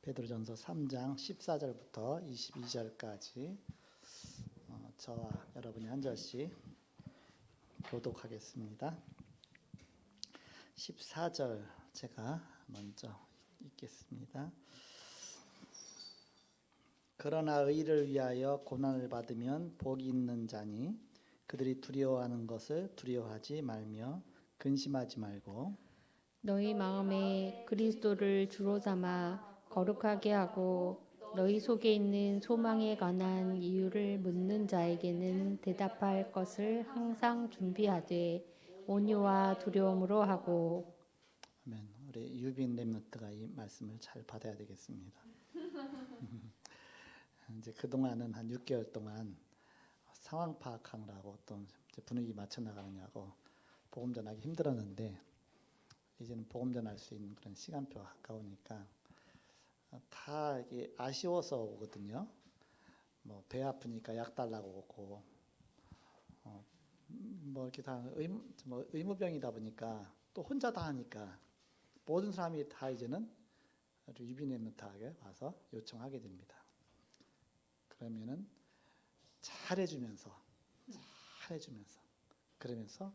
베드로전서 3장 14절부터 22절까지 저와 여러분이 한 절씩 교독하겠습니다. 14절 제가 먼저 읽겠습니다. 그러나 의를 위하여 고난을 받으면 복이 있는 자니 그들이 두려워하는 것을 두려워하지 말며 근심하지 말고 너희 마음에 그리스도를 주로 삼아 거룩하게 하고 너희 속에 있는 소망에 관한 이유를 묻는 자에게는 대답할 것을 항상 준비하되 온유와 두려움으로 하고. 아멘. 우리 유빈 렘넌트가 이 말씀을 잘 받아야 되겠습니다. 이제 그동안은 한 6개월 동안 상황 파악하느라고 어떤 분위기 맞춰 나가느냐고 복음 전하기 힘들었는데 이제는 복음 전할 수 있는 그런 시간표가 가까우니까 다 이게 아쉬워서 오거든요. 뭐 배 아프니까 약 달라고 오고 뭐 이렇게 다 의무병이다 보니까 또 혼자 다 하니까 모든 사람이 다 이제는 유비네멘트하게 와서 요청하게 됩니다. 그러면은 잘해주면서 그러면서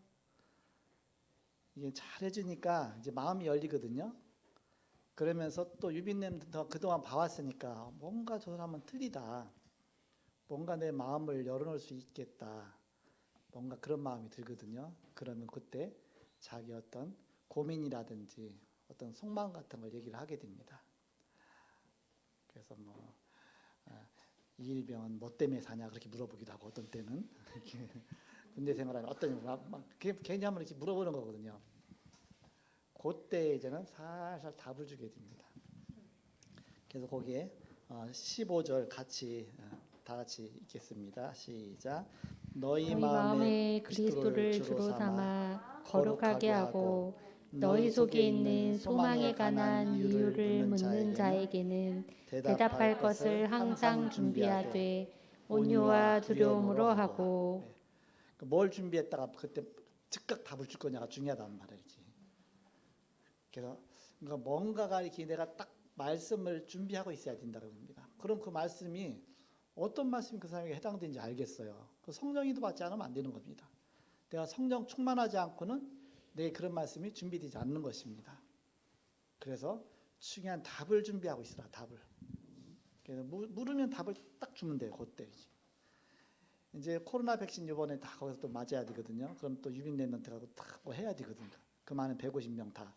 이게 잘해주니까 이제 마음이 열리거든요. 그러면서 또 유빈네멘트 그동안 봐왔으니까 뭔가 저 사람은 틀리다. 뭔가 내 마음을 열어놓을 수 있겠다. 뭔가 그런 마음이 들거든요. 그러면 그때 자기 어떤 고민이라든지 어떤 속마음 같은 걸 얘기를 하게 됩니다. 그래서 뭐 이일병은 뭐 때문에 사냐 그렇게 물어보기도 하고 어떤 때는 군대 생활하면 어떤 괜히 한번 이렇게 물어보는 거거든요. 그때 이제는 살살 답을 주게 됩니다. 그래서 거기에 15절 같이 다 같이 읽겠습니다. 시작. 너희 마음에 그리스도를 주로 삼아 거룩하게 하고 너희 속에 있는 소망에 관한 이유를 묻는 자에게는 대답할 것을 항상 준비하되 온유와 두려움으로 하고. 뭘 준비했다가 그때 즉각 답을 줄 거냐가 중요하단 말이지. 그래서 뭔가가 이렇게 내가 딱 말씀을 준비하고 있어야 된다고 봅니다. 그럼 그 말씀이 어떤 말씀이 그 사람에게 해당되는지 알겠어요. 그 성령이도 받지 않으면 안 되는 겁니다. 내가 성령 충만하지 않고는 내 그런 말씀이 준비되지 않는 것입니다. 그래서 중요한 답을 준비하고 있으라. 답을. 그래서 물으면 답을 딱 주면 돼요. 그때 이제 코로나 백신 이번에 다 거기서 또 맞아야 되거든요. 그럼 또 유빈네멘트가 뭐 해야 되거든요. 그 많은 150명 다.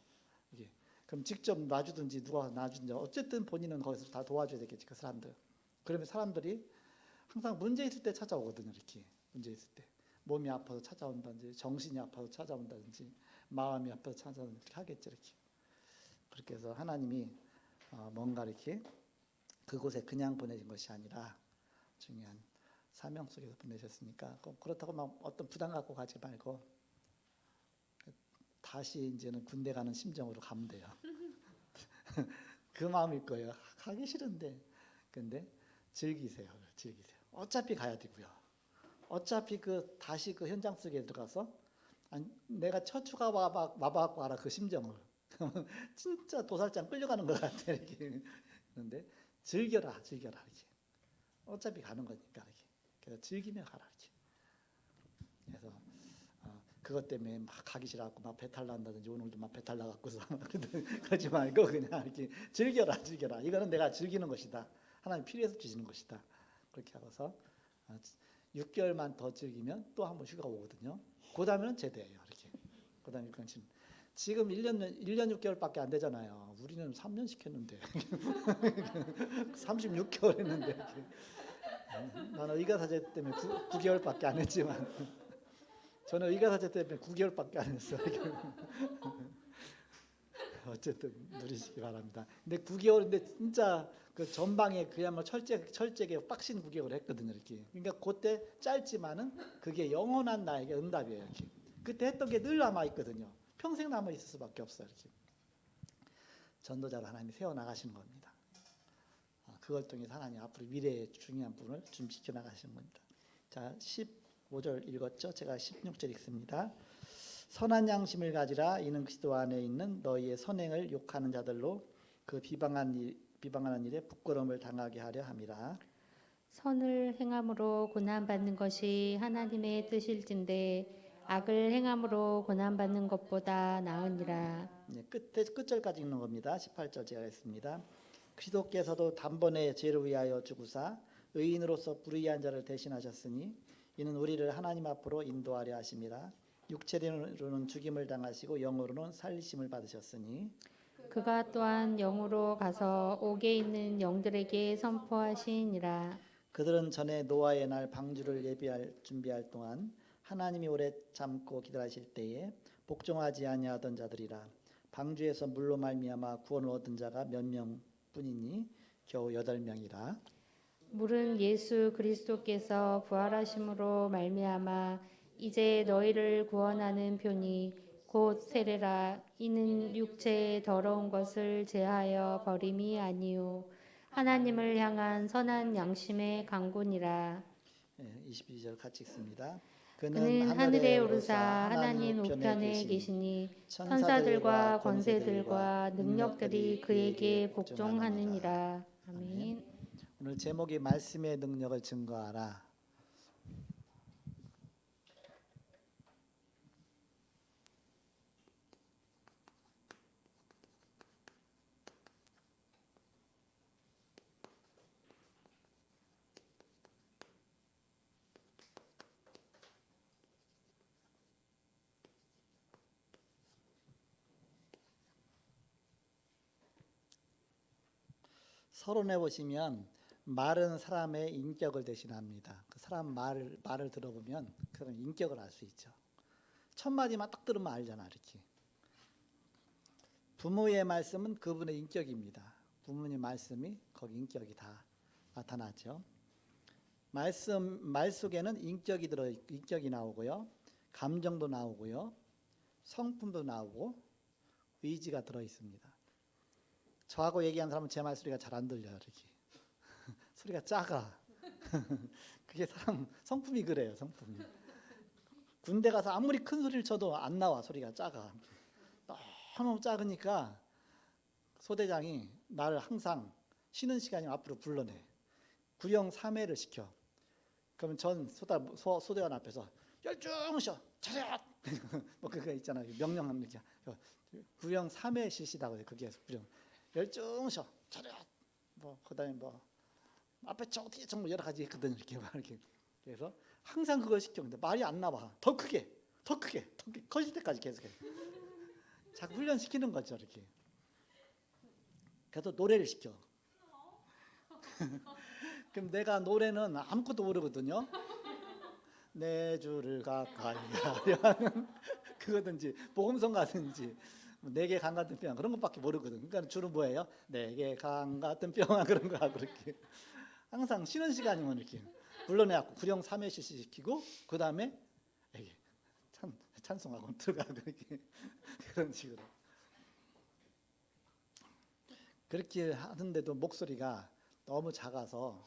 이게 그럼 직접 놔주든지 누가 놔주든지 어쨌든 본인은 거기서 다 도와줘야 되겠지. 그 사람들. 그러면 사람들이 항상 문제 있을 때 찾아오거든요. 이렇게 문제 있을 때 몸이 아파서 찾아온다든지 정신이 아파서 찾아온다든지 마음이 아파서 찾아온다든지 이렇게 하겠죠. 이렇게 그렇게 해서 하나님이 뭔가 이렇게 그곳에 그냥 보내신 것이 아니라 중요한 사명 속에서 보내셨으니까 그렇다고 막 어떤 부담 갖고 가지 말고 다시 이제는 군대 가는 심정으로 가면 돼요. 그 마음일 거예요. 가기 싫은데 근데 즐기세요. 어차피 가야 되고요. 어차피 다시 그 현장 속에 들어가서 내가 처추가 와봐갖고 알아 그 심정을. 진짜 도살장 끌려가는 것 같아 이렇게. 그런데 즐겨라 이렇게. 어차피 가는 거니까 이렇게. 그래서 즐기며 가라 이렇게. 그래서 그것 때문에 막 가기 싫어갖고 막 배탈 난다든지 오늘도 막 배탈 나갖고서 그러지 말고 그냥 이렇게 즐겨라. 이거는 내가 즐기는 것이다. 하나님 필요해서 주시는 것이다. 그렇게 하고서 6개월만 더 즐기면 또 한 번 휴가 오거든요. 그 다음에는 제대예요. 이렇게. 그 다음에 지금 1년 6개월밖에 안 되잖아요. 우리는 3년씩 했는데 36개월 했는데 나는 의가사제 때문에 9개월밖에 안 했지만 저는 의가사제 때문에 9개월밖에 안 했어요. 어쨌든 누리시기 바랍니다. 근데 9개월인데 진짜 그 전방에 그야말로 철저하게 빡신 9개월을 했거든요. 이렇게. 그러니까 그때 짧지만은 그게 영원한 나에게 응답이에요. 이렇게. 그때 했던 게 늘 남아 있거든요. 평생 남아 있을 수밖에 없어요. 이렇게. 전도자로 하나님이 세워 나가시는 겁니다. 그걸 통해서 하나님 앞으로 미래의 중요한 부분을 준비시켜 나가시는 겁니다. 자, 15절 읽었죠? 제가 16절 읽습니다. 선한 양심을 가지라. 이는 그리스도 안에 있는 너희의 선행을 욕하는 자들로 그 비방하는 일에 부끄러움을 당하게 하려 함이라. 선을 행함으로 고난받는 것이 하나님의 뜻일진데 악을 행함으로 고난받는 것보다 나으니라. 네, 끝절까지 읽는 겁니다. 18절 제가 했습니다. 그리스도께서도 단번에 죄를 위하여 죽으사 의인으로서 불의한 자를 대신하셨으니 이는 우리를 하나님 앞으로 인도하려 하심이라. 육체로는 죽임을 당하시고 영으로는 살리심을 받으셨으니 그가 또한 영으로 가서 옥에 있는 영들에게 선포하시니라. 그들은 전에 노아의 날 방주를 준비할 동안 하나님이 오래 참고 기다리실 때에 복종하지 아니하던 자들이라. 방주에서 물로 말미암아 구원을 얻은 자가 몇 명뿐이니 겨우 8명이라. 물은 예수 그리스도께서 부활하심으로 말미암아 이제 너희를 구원하는 표니 곧 세례라. 이는 육체의 더러운 것을 제하여 버림이 아니요 하나님을 향한 선한 양심의 강군이라. 22절 같이 읽습니다. 그는 하늘에 오르사 하나님 우편에 계시니 천사들과 권세들과 능력들이 그에게 복종하느니라. 아멘. 오늘 제목이 말씀의 능력을 증거하라. 서론해 보시면 말은 사람의 인격을 대신합니다. 그 사람 말을 들어보면 그런 인격을 알 수 있죠. 첫 마디만 딱 들으면 알잖아, 이렇게. 부모의 말씀은 그분의 인격입니다. 부모님 말씀이 거기 인격이 다 나타나죠. 말 속에는 인격이 나오고요, 감정도 나오고요, 성품도 나오고 의지가 들어 있습니다. 저하고 얘기하는 사람은 제 말소리가 잘 안 들려요. 이렇게 소리가 작아. 그게 사람 성품이 그래요. 성품이. 군대 가서 아무리 큰 소리를 쳐도 안 나와. 소리가 작아. 너무 작으니까 소대장이 나를 항상 쉬는 시간이 앞으로 불러내. 구령 3회를 시켜. 그러면 전 소대원 앞에서 열중셔 차렷 뭐 그거 있잖아요. 명령하는 게 구령 3회 실시다고 해요. 그게 구령 열중셔 차렷 뭐 그다음에 뭐 앞에 어떻게 정말 여러 가지 있거든 이렇게 그래서 항상 그걸 시켜. 근데 말이 안 나와. 더 크게 커질 때까지 계속해. 자꾸 훈련시키는 거죠 이렇게. 그래서 노래를 시켜. 그럼 내가 노래는 아무것도 모르거든요. 내 주를 가까이 하려는 그거든지 복음성 가든지 내게 강 같은 평화 그런 것밖에 모르거든. 그러니까 주로 뭐예요? 내게 강 같은 평화 그런 거 하고 그렇게 항상 쉬는 시간이면 이렇게 불러내갖고 구령 3회씩 시키고 그 다음에 찬송하고 들어가고 그렇게 그런 식으로 그렇게 하는데도 목소리가 너무 작아서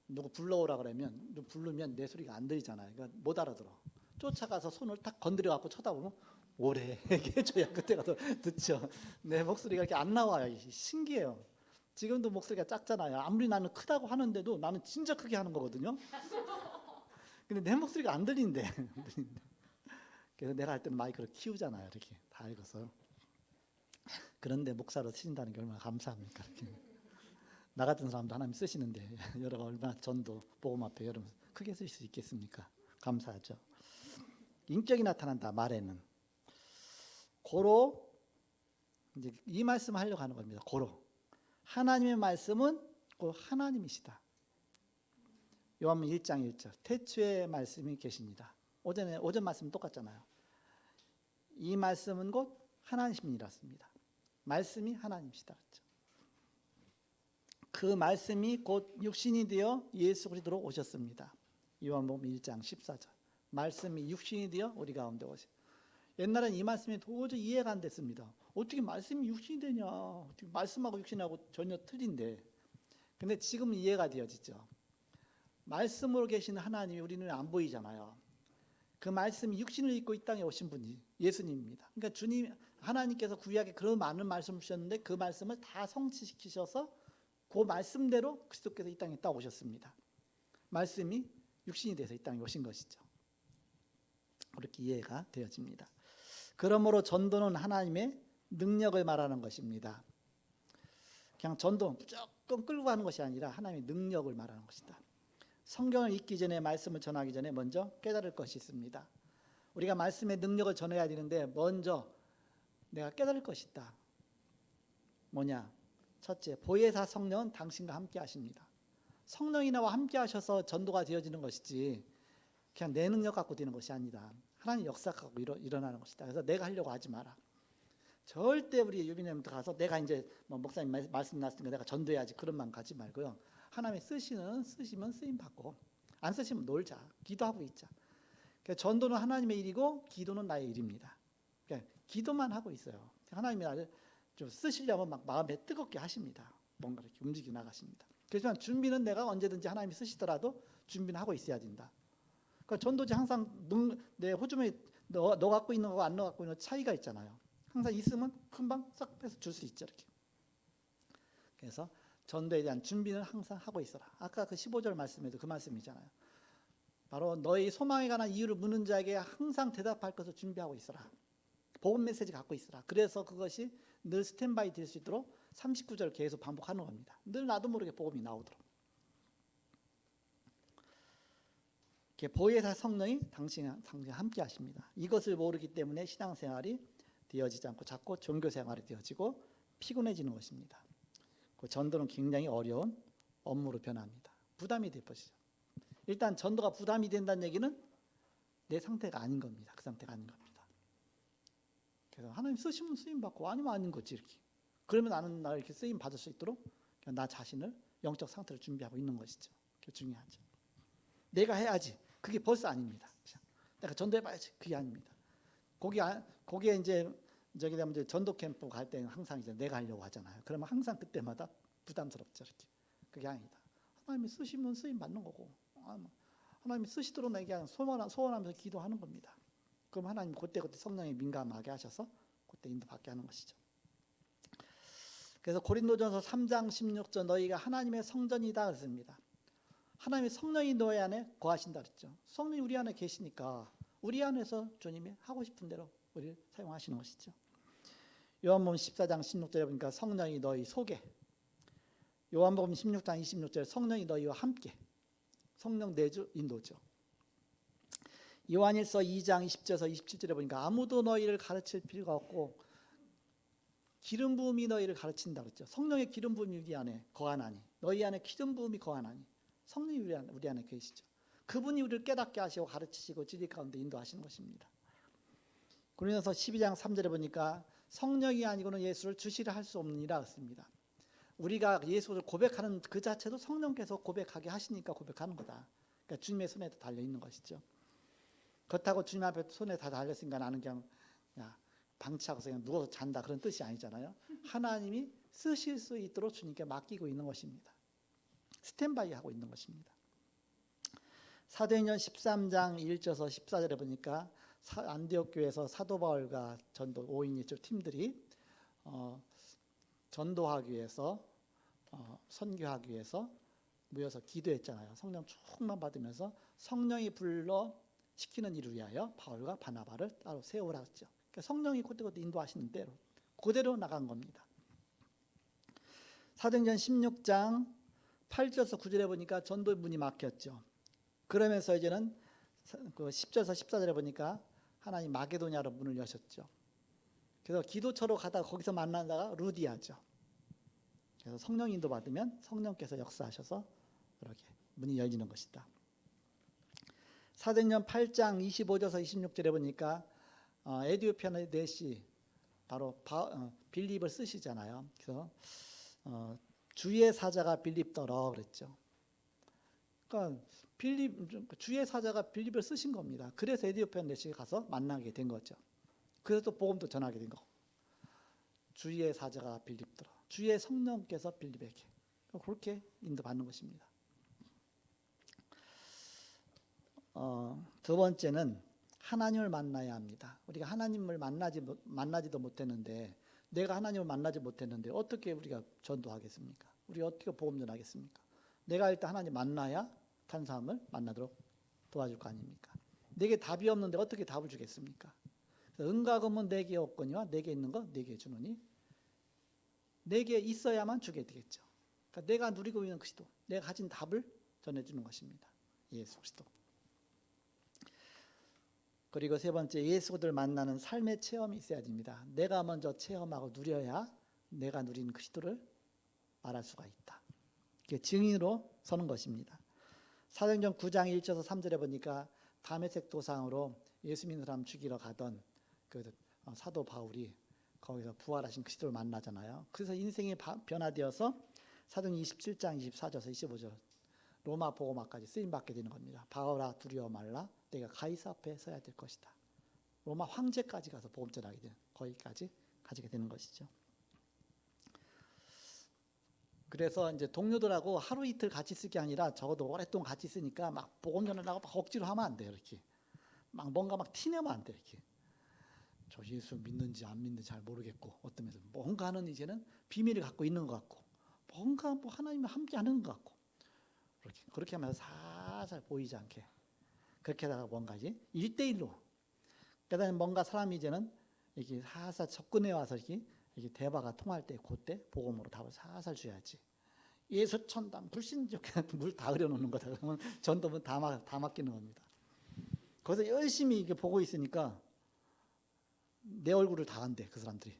누구 불러오라 그러면 부르면 내 소리가 안 들리잖아요. 그러니까 못 알아들어. 쫓아가서 손을 딱 건드려 갖고 쳐다보면 오래 얘기해줘야 그때 가서 듣죠. 내 목소리가 이렇게 안 나와요. 신기해요. 지금도 목소리가 작잖아요. 아무리 나는 크다고 하는데도 나는 진짜 크게 하는 거거든요. 근데 내 목소리가 안 들린대. 그래서 내가 할 때는 마이크를 키우잖아요. 이렇게 다 읽어서. 그런데 목사로 쓰신다는 게 얼마나 감사합니까? 이렇게. 나 같은 사람도 하나님 쓰시는데 여러가 얼마나 전도 복음 앞에 여러분 크게 쓸 수 있겠습니까? 감사하죠. 인격이 나타난다 말에는. 고로 이제 이 말씀을 하려고 하는 겁니다. 고로 하나님의 말씀은 곧 하나님이시다. 요한복음 1장 1절 태초에 말씀이 계십니다. 오전 말씀 똑같잖아요. 이 말씀은 곧 하나님이었습니다. 말씀이 하나님이시다. 그렇죠? 그 말씀이 곧 육신이 되어 예수 그리스도로 오셨습니다. 요한복음 1장 14절 말씀이 육신이 되어 우리 가운데 오셨습니다. 옛날엔 이 말씀이 도저히 이해가 안 됐습니다. 어떻게 말씀이 육신이 되냐? 어떻게 말씀하고 육신하고 전혀 틀린데. 근데 지금은 이해가 되어지죠. 말씀으로 계시는 하나님이 우리 눈에 안 보이잖아요. 그 말씀이 육신을 입고 이 땅에 오신 분이 예수님입니다. 그러니까 주님 하나님께서 구약에 그런 많은 말씀을 주셨는데 그 말씀을 다 성취시키셔서 그 말씀대로 그리스도께서 이 땅에 딱 오셨습니다. 말씀이 육신이 돼서 이 땅에 오신 것이죠. 그렇게 이해가 되어집니다. 그러므로 전도는 하나님의 능력을 말하는 것입니다. 그냥 전도 무조건 끌고 가는 것이 아니라 하나님의 능력을 말하는 것이다. 성경을 읽기 전에, 말씀을 전하기 전에 먼저 깨달을 것이 있습니다. 우리가 말씀의 능력을 전해야 되는데 먼저 내가 깨달을 것이 있다. 뭐냐? 첫째, 보혜사 성령은 당신과 함께 하십니다. 성령이 나와 함께 하셔서 전도가 되어지는 것이지 그냥 내 능력 갖고 되는 것이 아니다. 하나님 역사 갖고 일어나는 것이다. 그래서 내가 하려고 하지 마라. 절대 우리 유비님부터 가서 내가 이제 뭐 목사님 말씀 났으니까 내가 전도해야지 그런 마음 가지 말고요. 하나님이 쓰시면 쓰임 받고 안 쓰시면 놀자. 기도하고 있자. 그러니까 전도는 하나님의 일이고 기도는 나의 일입니다. 그러니까 기도만 하고 있어요. 하나님이 나를 좀 쓰시려면 막 마음에 뜨겁게 하십니다. 뭔가 이렇게 움직여 나가십니다. 그렇지만 준비는 내가 언제든지 하나님이 쓰시더라도 준비는 하고 있어야 된다. 그러니까 전도지 항상 내 호주머니 너 갖고 있는 거와 안 너 갖고 있는 거 차이가 있잖아요. 항상 있으면 금방 싹 빼서 줄 수 있죠. 이렇게. 그래서 전도에 대한 준비는 항상 하고 있어라. 아까 그 15절 말씀에도 그 말씀이잖아요. 바로 너희 소망에 관한 이유를 묻는 자에게 항상 대답할 것을 준비하고 있어라. 복음 메시지 갖고 있어라. 그래서 그것이 늘 스탠바이 될 수 있도록 39절 계속 반복하는 겁니다. 늘 나도 모르게 복음이 나오도록. 보혜사 성령이 당신과 함께 하십니다. 이것을 모르기 때문에 신앙생활이 되어지지 않고 자꾸 종교생활이 되어지고 피곤해지는 것입니다. 그 전도는 굉장히 어려운 업무로 변합니다. 부담이 될 것이죠. 일단 전도가 부담이 된다는 얘기는 내 상태가 아닌 겁니다. 그 상태가 아닌 겁니다. 그래서 하나님 쓰시면 쓰임 받고 아니면 아닌 거지 이렇게. 그러면 나는 나 이렇게 쓰임 받을 수 있도록 나 자신을 영적 상태를 준비하고 있는 것이죠. 그게 중요하죠. 내가 해야지. 그게 벌써 아닙니다. 내가 전도해봐야지. 그게 아닙니다. 거기에 이제 저기 되면 이제 전도 캠프 갈 때는 항상 이제 내가 하려고 하잖아요. 그러면 항상 그때마다 부담스럽죠. 이렇게. 그게 아니다. 하나님이 쓰시면 쓰임 받는 거고, 하나님이 쓰시도록 내게 소원하면서 기도하는 겁니다. 그럼 하나님 그때 성령이 민감하게 하셔서 그때 인도받게 하는 것이죠. 그래서 고린도전서 3장 16절 너희가 하나님의 성전이다 그랬습니다. 하나님의 성령이 너희 안에 거하신다 그랬죠. 성령이 우리 안에 계시니까 우리 안에서 주님이 하고 싶은 대로 우리를 사용하시는 것이죠. 요한복음 14장 16절에 보니까 성령이 너희 속에, 요한복음 16장 26절에 성령이 너희와 함께, 성령 내주 인도죠. 요한일서 2장 20절에서 27절에 보니까 아무도 너희를 가르칠 필요가 없고 기름 부음이 너희를 가르친다 그랬죠. 성령의 기름 부음이 우리 안에 거하나니, 너희 안에 기름 부음이 거하나니, 성령이 우리 안에 계시죠. 그분이 우리를 깨닫게 하시고 가르치시고 진리 가운데 인도하시는 것입니다. 고린도서 12장 3절에 보니까 성령이 아니고는 예수를 주시라 할 수 없느니라 했습니다. 우리가 예수를 고백하는 그 자체도 성령께서 고백하게 하시니까 고백하는 거다. 그러니까 주님의 손에 달려 있는 것이죠. 그렇다고 주님 앞에 손에 다 달렸으니까 나는 그냥 방치하고서 그냥 누워서 잔다 그런 뜻이 아니잖아요. 하나님이 쓰실 수 있도록 주님께 맡기고 있는 것입니다. 스탠바이 하고 있는 것입니다. 사도행전 13장 1절에서 14절에 보니까 안디옥 교회에서 사도 바울과 전도 5인 1조 팀들이 전도하기 위해서 선교하기 위해서 모여서 기도했잖아요. 성령 충만 받으면서 성령이 불러 시키는 일을 위하여 바울과 바나바를 따로 세우라 했죠. 그러니까 성령이 그때그때 인도하시는 대로 그대로 나간 겁니다. 사도행전 16장 8절에서 9절에 보니까 전도의 문이 막혔죠. 그러면서 이제는 그 10절에서 14절에 보니까 하나님 마게도냐로 문을 여셨죠. 그래서 기도처로 가다가 거기서 만난 자가 루디아죠. 그래서 성령 인도 받으면 성령께서 역사하셔서 이렇게 문이 열리는 것이다. 사도행전 8장 25절에서 26절에 보니까 에디오피아의 넷이 바로 빌립을 쓰시잖아요. 그래서 주의 사자가 빌립더러 그랬죠. 그러니까 주의 사자가 빌립을 쓰신 겁니다. 그래서 에디오피아 넷이 가서 만나게 된 거죠. 그래서 또 복음도 전하게 된 거고. 주의 사자가 빌립더러. 주의 성령께서 빌립에게. 그렇게 인도받는 것입니다. 두 번째는 하나님을 만나야 합니다. 우리가 하나님을 만나지도 못했는데 내가 하나님을 만나지 못했는데 어떻게 우리가 전도하겠습니까? 우리 어떻게 복음 전하겠습니까? 내가 일단 하나님 만나야 다른 사람을 만나도록 도와줄 거 아닙니까? 내게 답이 없는데 어떻게 답을 주겠습니까? 은과 금은 내게 없거니와 내게 있는 거 내게 주노니 내게 있어야만 주게 되겠죠. 그러니까 내가 누리고 있는 그리스도, 내가 가진 답을 전해주는 것입니다. 예수 그리스도. 그리고 세 번째, 예수를 만나는 삶의 체험이 있어야 됩니다. 내가 먼저 체험하고 누려야 내가 누리는 그리스도를 말할 수가 있다. 이게 증인으로 서는 것입니다. 사도행전 9장 1절에서 3절에 보니까 다메섹 도상으로 예수 믿는 사람 죽이러 가던 그 사도 바울이 거기서 부활하신 그리스도를 만나잖아요. 그래서 인생이 변화되어서 사도행전 27장 24절에서 25절 로마 복음화까지 쓰임 받게 되는 겁니다. 바울아 두려워 말라, 내가 가이사 앞에 서야 될 것이다. 로마 황제까지 가서 복음 전하게 되는, 거기까지 가지게 되는 것이죠. 그래서 이제 동료들하고 하루 이틀 같이 있을 게 아니라 적어도 오랫동안 같이 있으니까 막 복음 전하려고 막 억지로 하면 안 돼요. 이렇게 막 뭔가 막 티내면 안 돼. 이렇게 저 예수 믿는지 안 믿는지 잘 모르겠고 어떤 면에서 뭔가는 이제는 비밀을 갖고 있는 것 같고 뭔가 뭐 하나님과 함께하는 것 같고 그렇게 하면서 살살 보이지 않게 그렇게 하다가 뭔가 이제 1대1로 그다음에 뭔가 사람이 이제는 이렇게 살살 접근해 와서 이렇게 대화가 통할 때 그때 복음으로 답을 살살 줘야지. 예수 천담 불신족해 물 다 흐려놓는 거다. 그러면 전도면 다 맡기는 겁니다. 거기서 열심히 이렇게 보고 있으니까 내 얼굴을 다 안대 그 사람들이.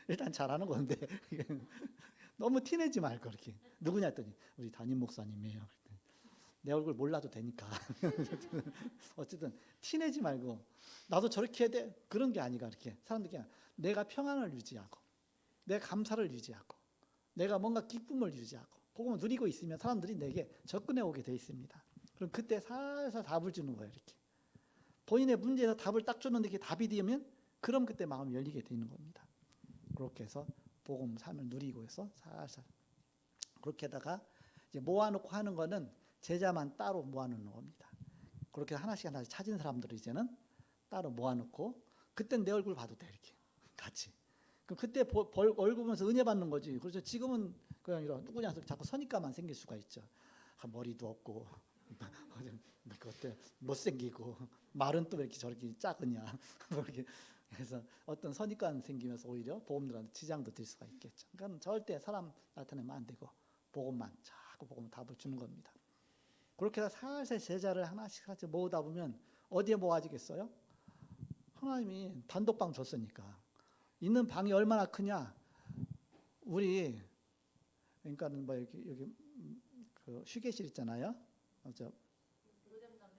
일단 잘하는 건데 너무 티내지 말고 이렇게 누구냐 했더니 우리 담임 목사님이에요. 내 얼굴 몰라도 되니까 어쨌든 티내지 말고 나도 저렇게 해야 돼 그런 게 아니라 이렇게 사람들이 그냥 내가 평안을 유지하고 내가 감사를 유지하고 내가 뭔가 기쁨을 유지하고 복음을 누리고 있으면 사람들이 내게 접근해 오게 돼 있습니다. 그럼 그때 살살 답을 주는 거예요. 이렇게 본인의 문제에서 답을 딱 줬는데 이게 답이 되면 그럼 그때 마음이 열리게 되는 겁니다. 그렇게 해서 복음 삶을 누리고 해서 살살 그렇게 하다가 이제 모아놓고 하는 거는 제자만 따로 모아놓는 겁니다. 그렇게 하나씩 찾은 사람들을 이제는 따로 모아놓고 그땐 내 얼굴 봐도 돼 이렇게 같이. 그럼 그때 얼굴 보면서 은혜 받는 거지. 그래서 지금은 그냥 이런 누구냐 자꾸 선입관만 생길 수가 있죠. 머리도 없고 그때 못생기고 말은 또 왜 이렇게 저렇게 작으냐 이렇게 그래서 어떤 선입관 생기면서 오히려 복음들한테 지장도 될 수가 있겠죠. 그러니까 절대 사람 나타내면 안 되고 복음만 자꾸 복음 답을 주는 겁니다. 그렇게 해서 살살 제자를 하나씩 모으다 보면 어디에 모아지겠어요? 하나님이 단독방 줬으니까 있는 방이 얼마나 크냐? 우리 그러니까 뭐 여기 그 휴게실 있잖아요.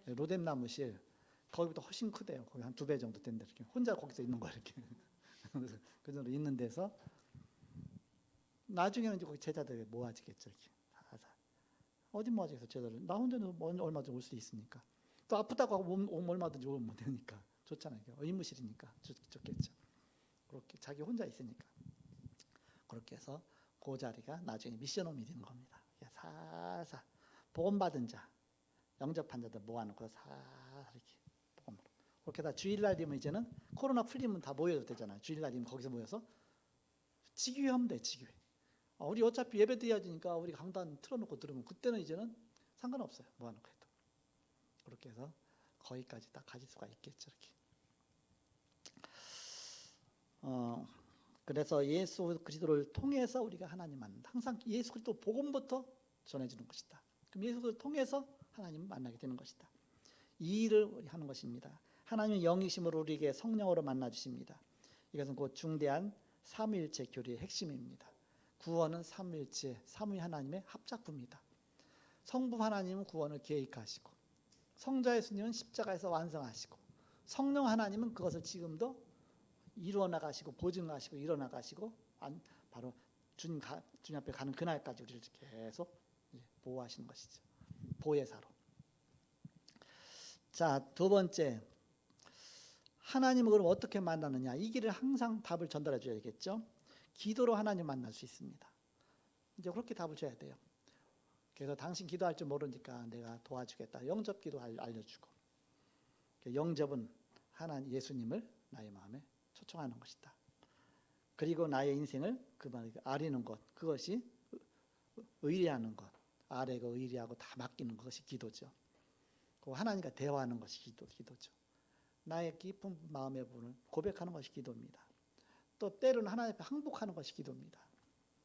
로뎀 나무실 거기보다 훨씬 크대요. 거기 한 2배 정도 된다 이렇게 혼자 거기서 있는 거야 이렇게 그 정도 있는 데서 나중에는 이제 거기 제자들이 모아지겠죠 이렇게 어디 모아지겠어 제자들 나 혼자는 얼마든지 올 수 있으니까 또 아프다고 하고 얼마든지 오면 되니까 좋잖아요. 의무실이니까 좋겠죠. 그렇게 자기 혼자 있으니까 그렇게 해서 그 자리가 나중에 미션홈이 되는 겁니다. 살살 복음 받은 자 영접한 자들 모아놓고 살살 이렇게 복음으로 그렇게 다 주일날 되면 이제는 코로나 풀리면 다 모여도 되잖아요. 주일날 되면 거기서 모여서 지교회 하면 돼. 지교회. 우리 어차피 예배 드려야 되니까 우리 강단 틀어놓고 들으면 그때는 이제는 상관없어요. 모아놓고 해도 그렇게 해서 거기까지 딱 가질 수가 있겠죠. 이렇게. 그래서 예수 그리스도를 통해서 우리가 하나님 만난다. 항상 예수 그리스도 복음부터 전해주는 것이다. 그럼 예수 그리스도를 통해서 하나님을 만나게 되는 것이다. 이 일을 하는 것입니다. 하나님은 영이심으로 우리에게 성령으로 만나 주십니다. 이것은 곧 중대한 삼위일체 교리의 핵심입니다. 구원은 삼위일체, 삼위 하나님의 합작부입니다. 성부 하나님은 구원을 계획하시고 성자 예수님은 십자가에서 완성하시고 성령 하나님은 그것을 지금도 이루어 나가시고 보증하시고 이루어 나가시고 바로 주님 앞에 가는 그날까지 우리를 계속 보호하시는 것이죠. 보혜사로. 자, 두 번째 하나님을 그럼 어떻게 만나느냐? 이 길을 항상 답을 전달해 줘야겠죠. 기도로 하나님 만날 수 있습니다. 이제 그렇게 답을 줘야 돼요. 그래서 당신 기도할 줄 모르니까 내가 도와주겠다. 영접 기도 알려주고 영접은 하나님 예수님을 나의 마음에 초청하는 것이다. 그리고 나의 인생을 그분에게 아리는 것 그것이 의뢰하는 것, 아래가 의뢰하고 다 맡기는 것이 기도죠. 그 하나님과 대화하는 것이 기도죠. 나의 깊은 마음의 부분을 고백하는 것이 기도입니다. 또 때로는 하나님 앞에 항복하는 것이 기도입니다.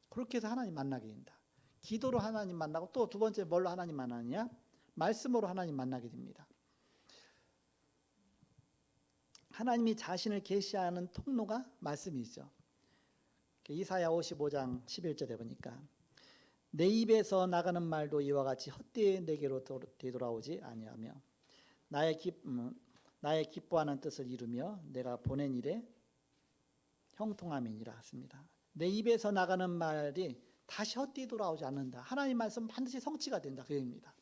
그렇게 해서 하나님 만나게 된다. 기도로 하나님 만나고 또 두 번째 뭘로 하나님 만나느냐? 말씀으로 하나님 만나게 됩니다. 하나님이 자신을 계시하는 통로가 말씀이죠. 이사야 55장 11절에 보니까 내 입에서 나가는 말도 이와 같이 헛되이 내게로 되돌아오지 아니하며 나의 기뻐하는 뜻을 이루며 내가 보낸 일에 형통함이니라 했습니다. 내 입에서 나가는 말이 다시 헛되이 돌아오지 않는다. 하나님 말씀 반드시 성취가 된다. 그 얘기입니다.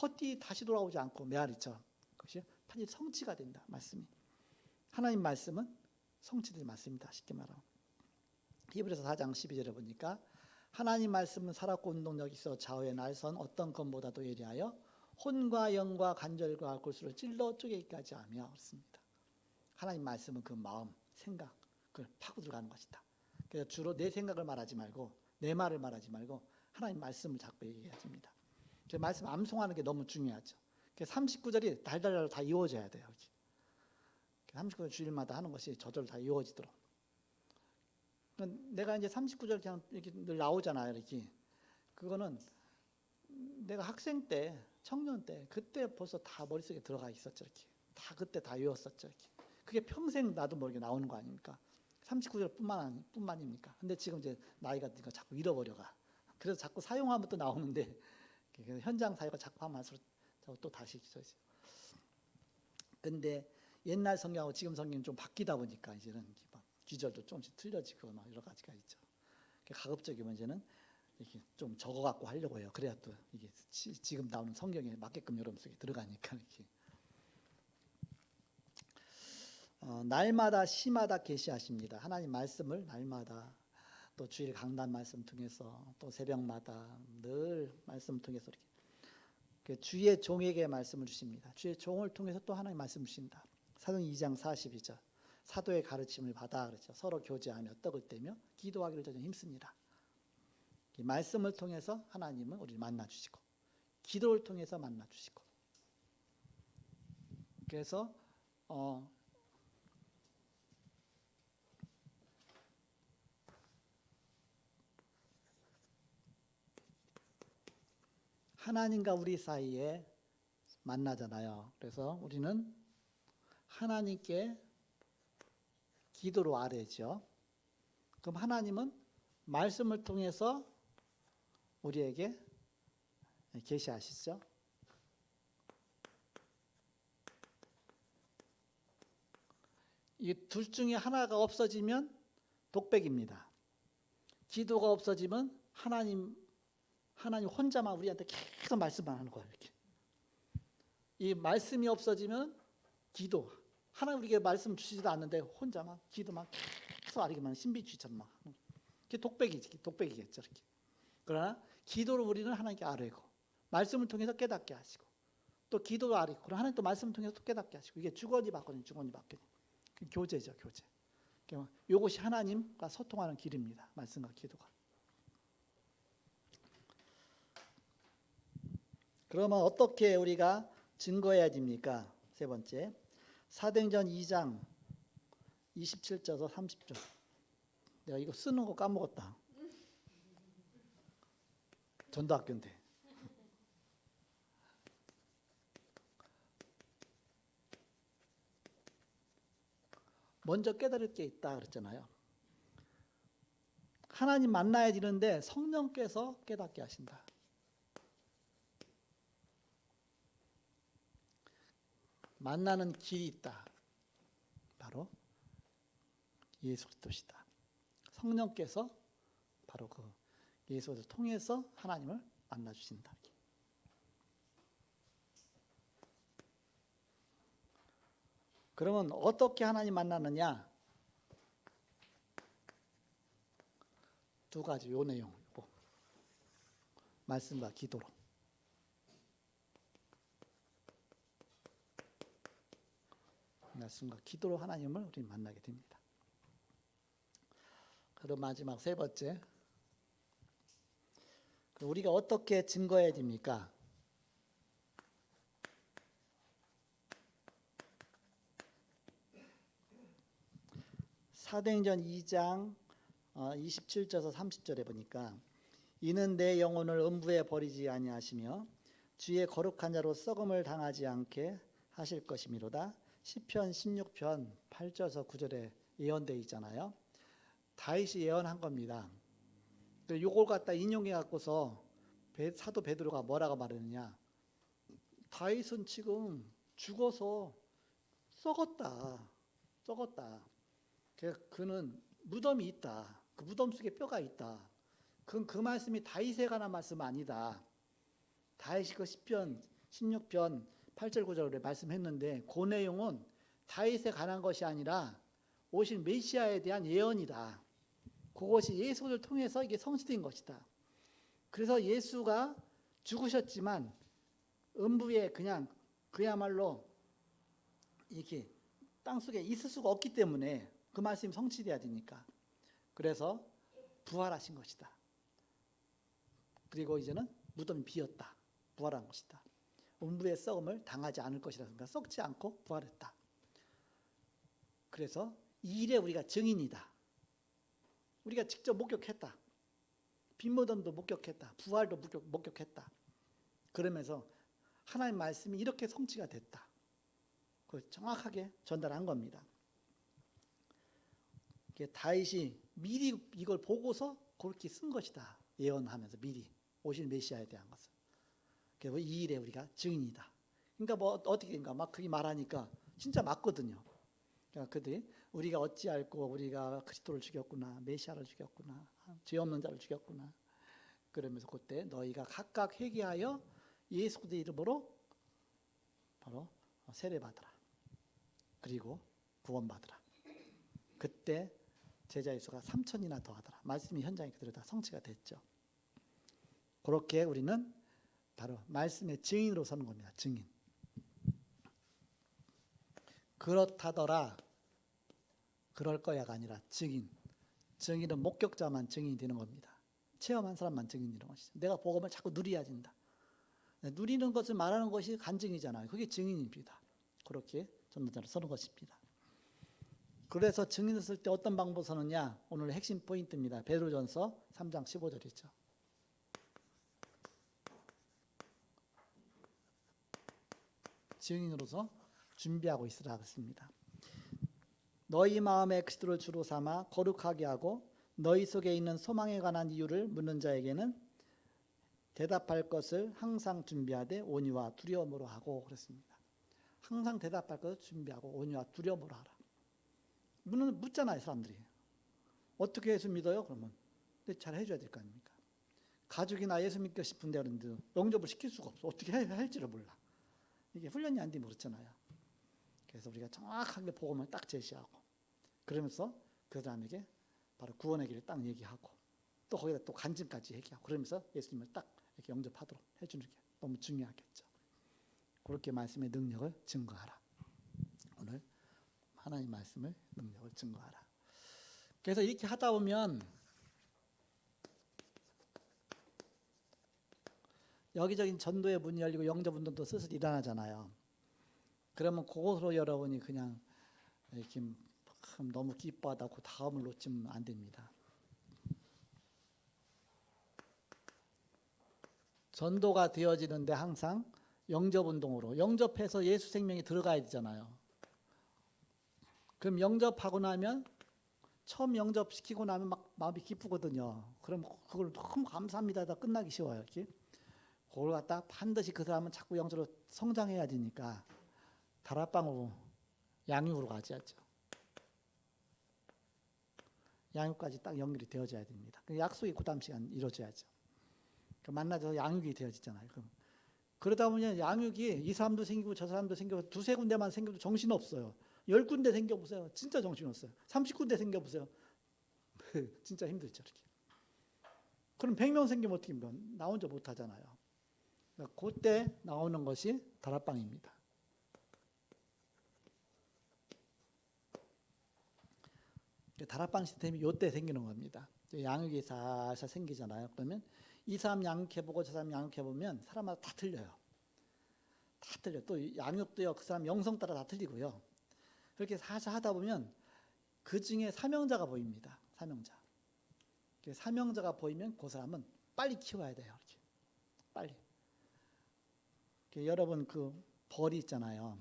헛되이 다시 돌아오지 않고 메아리처럼 그것이 반드시 성취가 된다. 말씀이. 하나님 말씀은 성취된 말씀이다. 쉽게 말하면. 히브리서 4장 12절에 보니까 하나님 말씀은 살았고 운동력이 있어 좌우에 날선 어떤 것보다도 예리하여 혼과 영과 관절과 골수를 찔러 쪼개기까지 하며 그렇습니다. 하나님 말씀은 그 마음, 생각 그걸 파고 들어가는 것이다. 그래서 주로 내 생각을 말하지 말고 내 말을 말하지 말고 하나님 말씀을 자꾸 얘기해야 됩니다. 그 말씀 암송하는 게 너무 중요하죠. 39절이 달달달 다 이루어져야 돼요. 39절 주일마다 하는 것이 저절로 다 이루어지도록. 내가 이제 39절 그냥 이렇게 늘 나오잖아요. 이렇게. 그거는 내가 학생 때, 청년 때, 그때 벌써 다 머릿속에 들어가 있었죠. 이렇게. 다 그때 다 외웠었죠. 이렇게. 그게 평생 나도 모르게 나오는 거 아닙니까? 39절 뿐만입니까? 근데 지금 이제 나이가 드니까 자꾸 잃어버려가. 그래서 자꾸 사용하면 또 나오는데, 현장 사역을 자꾸 하면서 또 다시 잊어요. 근데 옛날 성경하고 지금 성경이 좀 바뀌다 보니까 이제는 기절도 조금씩 틀려지고 막 여러 가지가 있죠. 가급적이면 이제는 이렇게 좀 적어갖고 하려고 해요. 그래야 또 이게 지금 나오는 성경에 맞게끔 여러분 속에 들어가니까 이렇게. 날마다 시마다 계시하십니다. 하나님 말씀을 날마다 또 주일 강단 말씀 통해서 또 새벽마다 늘 말씀 통해서 이렇게 주의 종에게 말씀을 주십니다. 주의 종을 통해서 또 하나님 말씀 주신다. 사도행 2장 42절 사도의 가르침을 받아 그렇죠. 서로 교제하며 떡을 떼며 기도하기를 저는 힘씁니다. 이 말씀을 통해서 하나님은 우리를 만나 주시고 기도를 통해서 만나 주시고 그래서 하나님과 우리 사이에 만나잖아요. 그래서 우리는 하나님께 기도로 아뢰죠. 그럼 하나님은 말씀을 통해서 우리에게 계시하시죠. 이 둘 중에 하나가 없어지면 독백입니다. 기도가 없어지면 하나님 혼자만 우리한테 계속 말씀만 하는 거예요. 이렇게. 이 말씀이 없어지면 기도. 하나님 우리에게 말씀 주시지도 않는데 혼자만 기도만 계속 아리기만 신비주의처럼 막. 그게 독백이겠죠. 이렇게. 그러나 기도로 우리는 하나님께 아뢰고 말씀을 통해서 깨닫게 하시고 또 기도로 아뢰고 그럼 하나님 또 말씀을 통해서 또 깨닫게 하시고 이게 주거니 받거니 교제죠. 교제. 이것이 하나님과 소통하는 길입니다. 말씀과 기도가. 그러면 어떻게 우리가 증거해야 됩니까? 세 번째, 사도행전 2장 27절에서 30절. 내가 이거 쓰는 거 까먹었다. 전도학교인데. 먼저 깨달을 게 있다 그랬잖아요. 하나님 만나야 되는데 성령께서 깨닫게 하신다. 만나는 길이 있다. 바로 예수 그리스도시다. 성령께서 바로 그 예수를 통해서 하나님을 만나 주신다. 그러면 어떻게 하나님 만나느냐? 두 가지 요 내용. 말씀과 기도로. 말씀과 기도로 하나님을 우리 만나게 됩니다. 그럼 마지막 세 번째. 우리가 어떻게 증거해야 됩니까? 사도행전 2장 27절에서 30절에 보니까 이는 내 영혼을 음부에 버리지 아니하시며 주의 거룩한 자로 썩음을 당하지 않게 하실 것이미로다. 시편 16편 8절에서 9절에 예언되어 있잖아요. 다윗이 예언한 겁니다. 요걸 갖다 인용해 갖고서 사도 베드로가 뭐라고 말했느냐? 다윗은 지금 죽어서 썩었다. 그는 무덤이 있다. 그 무덤 속에 뼈가 있다. 그건 그 말씀이 다윗에 관한 말씀 아니다. 다윗이 그 시편 16편 8절 9절에 말씀했는데 그 내용은 다윗에 관한 것이 아니라 오실 메시아에 대한 예언이다. 그것이 예수를 통해서 이게 성취된 것이다. 그래서 예수가 죽으셨지만 음부에 그냥 그야말로 이렇게 땅속에 있을 수가 없기 때문에 그 말씀이 성취돼야 되니까. 그래서 부활하신 것이다. 그리고 이제는 무덤이 비었다. 부활한 것이다. 음부의 썩음을 당하지 않을 것이라. 그러니까 썩지 않고 부활했다. 그래서 이 일에 우리가 증인이다. 우리가 직접 목격했다. 빈무덤도 목격했다. 부활도 목격했다. 그러면서 하나님 말씀이 이렇게 성취가 됐다. 그걸 정확하게 전달한 겁니다. 다윗이 미리 이걸 보고서 그렇게 쓴 것이다. 예언하면서 미리 오실 메시아에 대한 것을. 그래서 이 일에 우리가 증인이다. 그러니까 뭐 어떻게 된가 막 그렇게 말하니까 진짜 맞거든요. 그러니까 그들이 우리가 어찌 알고 우리가 그리스도를 죽였구나, 메시아를 죽였구나, 죄 없는 자를 죽였구나. 그러면서 그때 너희가 각각 회개하여 예수 그리스도의 이름으로 바로 세례받으라. 그리고 구원받으라. 그때 제자의 수가 3,000이나 더하더라. 말씀이 현장에 그대로 다 성취가 됐죠. 그렇게 우리는 바로 말씀의 증인으로 서는 겁니다. 증인. 그렇다더라, 그럴 거야가 아니라 증인. 증인은 목격자만 증인이 되는 겁니다. 체험한 사람만 증인이 되는 것이죠. 내가 복음을 자꾸 누려야 된다. 누리는 것을 말하는 것이 간증이잖아요. 그게 증인입니다. 그렇게 전도자로 서는 것입니다. 그래서 증인을 쓸 때 어떤 방법을 서느냐? 오늘 핵심 포인트입니다. 베드로전서 3장 15절이죠. 증인으로서 준비하고 있으라 그랬습니다. 너희 마음에 그리스도를 주로 삼아 거룩하게 하고 너희 속에 있는 소망에 관한 이유를 묻는 자에게는 대답할 것을 항상 준비하되 온유와 두려움으로 하고 그랬습니다. 항상 대답할 것을 준비하고 온유와 두려움으로 하라. 묻잖아요, 사람들이. 어떻게 예수 믿어요? 그러면 잘 해줘야 될 거 아닙니까? 가족이나 예수 믿고 싶은데 그런데 영접을 시킬 수가 없어. 어떻게 해야 할지를 몰라. 이게 훈련이 안 되면 그렇잖아요. 그래서 우리가 정확하게 복음을 딱 제시하고 그러면서 그 사람에게 바로 구원의 길을 딱 얘기하고 또 거기다 또 간증까지 얘기하고 그러면서 예수님을 딱 이렇게 영접하도록 해주는 게 너무 중요하겠죠. 그렇게 말씀의 능력을 증거하라. 오늘 하나님 말씀을 능력을 증거하라. 그래서 이렇게 하다 보면 여기저기 전도의 문이 열리고 영접운동도 슬슬 일어나잖아요. 그러면 그것으로 여러분이 그냥 이렇게 너무 기뻐하다 그 다음을 놓치면 안 됩니다. 전도가 되어지는데 항상 영접운동으로 영접해서 예수 생명이 들어가야 되잖아요. 그럼 영접하고 나면 처음 영접시키고 나면 막 마음이 기쁘거든요. 그럼 그걸 너무 감사합니다 다 끝나기 쉬워요. 이렇게. 그걸 갖다 반드시 그 사람은 자꾸 영적으로 성장해야 되니까 다락방으로 양육으로 가져야죠. 양육까지 딱 연결이 되어져야 됩니다. 약속이 그 다음 시간 이루어져야죠. 만나서 양육이 되어지잖아요. 그럼 그러다 보면 양육이 이 사람도 생기고 저 사람도 생기고 두세 군데만 생겨도 정신없어요. 10군데 생겨보세요. 진짜 정신없어요. 30군데 생겨보세요. 진짜 힘들죠. 이렇게. 그럼 100명 생기면 어떻게 나 혼자 못하잖아요. 그러니까 그때 나오는 것이 다락방입니다. 다락방 시스템이 이때 생기는 겁니다. 양육이 살살 생기잖아요. 그러면 이 사람 양육해보고 저 사람 양육해보면 사람마다 다 틀려요. 다 틀려. 또 양육도요. 그 사람 영성 따라 다 틀리고요. 그렇게 사실 하다 보면 그 중에 사명자가 보입니다. 사명자. 사명자가 보이면 그 사람은 빨리 키워야 돼요. 이렇게. 빨리. 여러분 그 벌이 있잖아요.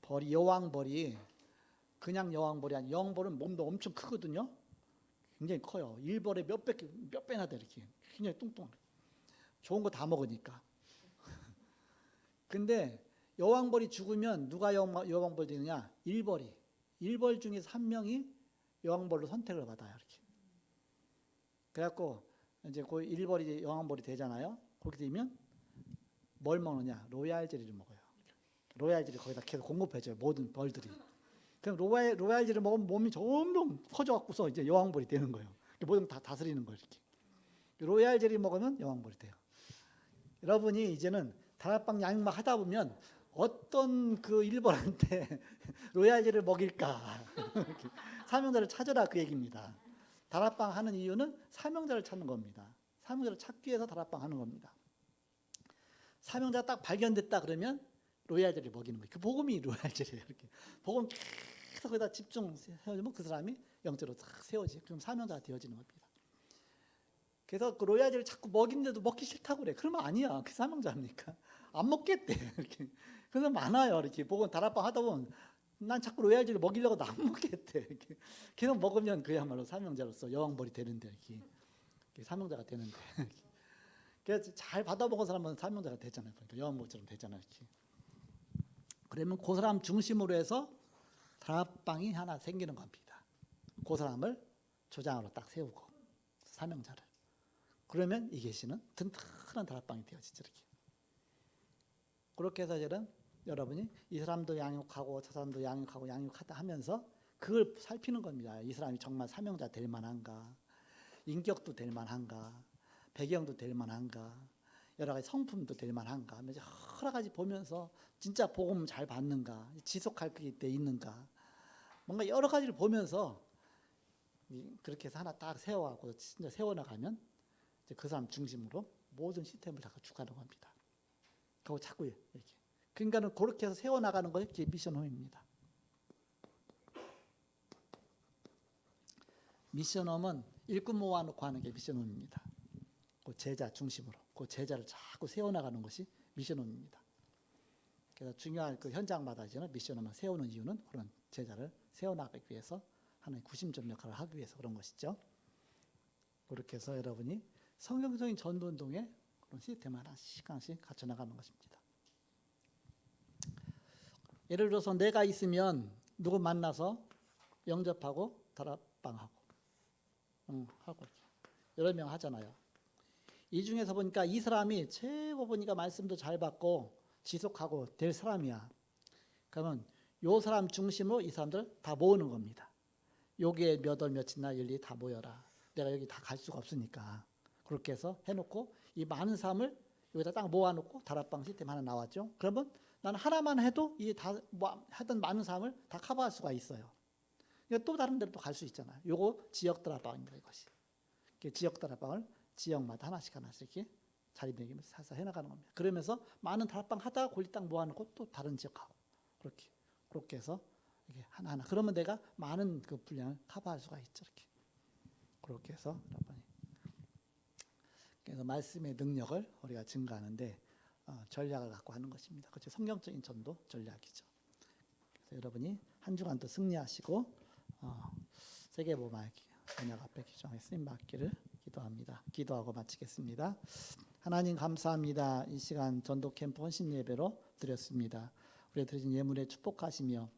벌이 여왕벌이 그냥 여왕벌이 아니라 여왕벌은 몸도 엄청 크거든요. 굉장히 커요. 일벌에 몇 배나 돼 이렇게. 굉장히 뚱뚱해. 좋은 거 다 먹으니까. 근데 여왕벌이 죽으면 누가 여왕벌 되느냐? 일벌이. 일벌 중에서 한 명이 여왕벌로 선택을 받아요. 이렇게. 그래갖고 이제 그 일벌이 여왕벌이 되잖아요. 그렇게 되면 뭘 먹느냐? 로얄 젤리를 먹어요. 로얄 젤리 거기다 계속 공급해줘요. 모든 벌들이. 그럼 로얄 젤리를 먹으면 몸이 점점 커져갖고서 이제 여왕벌이 되는 거예요. 모든 다 다스리는 거예요. 이렇게. 로얄 젤리 먹으면 여왕벌이 돼요. 여러분이 이제는 다락방 양육만 하다 보면 어떤 그 일벌한테 로얄 젤리를 먹일까? 사명자를 찾아라 그 얘기입니다. 다락방 하는 이유는 사명자를 찾는 겁니다. 사명자를 찾기 위해서 다락방 하는 겁니다. 사명자가 딱 발견됐다 그러면 로얄 젤리 먹이는 거예요. 그 복음이 로얄 젤리예요. 이렇게 복음 계속 거기다 집중 세워주면 그 사람이 영적으로 싹 세워지. 그럼 사명자가 되어지는 겁니다. 그래서 그 로얄 젤리 자꾸 먹이는데도 먹기 싫다고 그래. 그러면 아니야. 그 사명자입니까? 안 먹겠대. 이렇게. 그래서 많아요. 이렇게 복음 다락방 하다 보면 난 자꾸 로얄 젤리 먹이려고 안 먹겠대. 이렇게. 계속 먹으면 그야말로 사명자로서 여왕벌이 되는데 이렇게 사명자가 되는데. 그래서 잘 받아먹은 사람은 사명자가 되잖아요. 그러니까 여왕벌처럼 되잖아요. 이렇게. 그러면 그 사람 중심으로 해서 다락방이 하나 생기는 겁니다. 그 사람을 조장으로 딱 세우고 사명자를. 그러면 이 계시는 튼튼한 다락방이 되어지죠. 이렇게. 그렇게 해서 여러분이 이 사람도 양육하고 저 사람도 양육하다 하면서 그걸 살피는 겁니다. 이 사람이 정말 사명자 될 만한가, 인격도 될 만한가, 배경도 될 만한가, 여러 가지 성품도 될 만한가 하면서 여러 가지 보면서 진짜 복음 잘 받는가, 지속할 때 있는가, 뭔가 여러 가지를 보면서 그렇게 해서 하나 딱 세워갖고 진짜 세워나가면 이제 그 사람 중심으로 모든 시스템을 다 구축하는 겁니다. 그거 자꾸 이렇게. 그러니까는 그렇게 해서 세워나가는 것이 미션홈입니다. 미션홈은 일꾼 모아놓고 하는 게 미션홈입니다. 그 제자 중심으로 그 제자를 자꾸 세워나가는 것이 미션홈입니다. 그래서 중요한 그 현장마다 이제는 미션홈을 세우는 이유는 그런 제자를 세워나가기 위해서 하나의 구심점 역할을 하기 위해서 그런 것이죠. 그렇게 해서 여러분이 성경적인 전도운동에 그런 시스템을 하나씩 갖춰나가는 것입니다. 예를 들어서 내가 있으면 누구 만나서 영접하고 다락방하고 하고 여러 명 하잖아요. 이 중에서 보니까 이 사람이 최고 보니까 말씀도 잘 받고 지속하고 될 사람이야. 그러면 요 사람 중심으로 이 사람들 다 모으는 겁니다. 여기에 몇 월 며칠 날 열리 다 모여라. 내가 여기 다 갈 수가 없으니까. 그렇게 해서 해놓고 이 많은 사람을 여기다 딱 모아놓고 다락방 시스템 하나 나왔죠. 그러면 나는 하나만 해도 이 다 하던 많은 사람을 다 커버할 수가 있어요. 그러니까 또 다른 데로 또 갈 수 있잖아요. 요거 지역 다락방입니다. 이것이. 지역 다락방을 지역마다 하나씩 이렇게 자리매김을 살살 해나가는 겁니다. 그러면서 많은 다락방 하다가 골리 딱 모아놓고 또 다른 지역하고 그렇게 해서 이게 하나하나. 그러면 내가 많은 그 분량을 커버할 수가 있죠. 이렇게. 그렇게 해서 여러분이. 그래서 말씀의 능력을 우리가 증가하는데 전략을 갖고 하는 것입니다. 그렇죠. 성경적인 전도 전략이죠. 그래서 여러분이 한 주간도 승리하시고 세계복음화 번역 앞에 기정에 쓰임 받기를 기도합니다. 기도하고 마치겠습니다. 하나님 감사합니다. 이 시간 전도 캠프 헌신 예배로 드렸습니다. 우리가 드린 예물에 축복하시며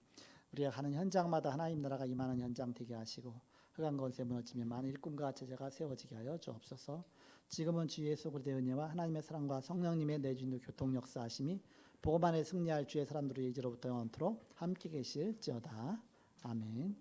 우리가 가는 현장마다 하나님 나라가 임하는 현장 되게 하시고 흑암 권세 무너지며 많은 일꾼과 제자가 세워지게 하여 주옵소서. 지금은 주 예수 그리스도의 은혜와 하나님의 사랑과 성령님의 내주인도 교통 역사하심이 복음 안에 승리할 주의 사람들의 이제로부터 영원토록 함께 계실지어다. 아멘.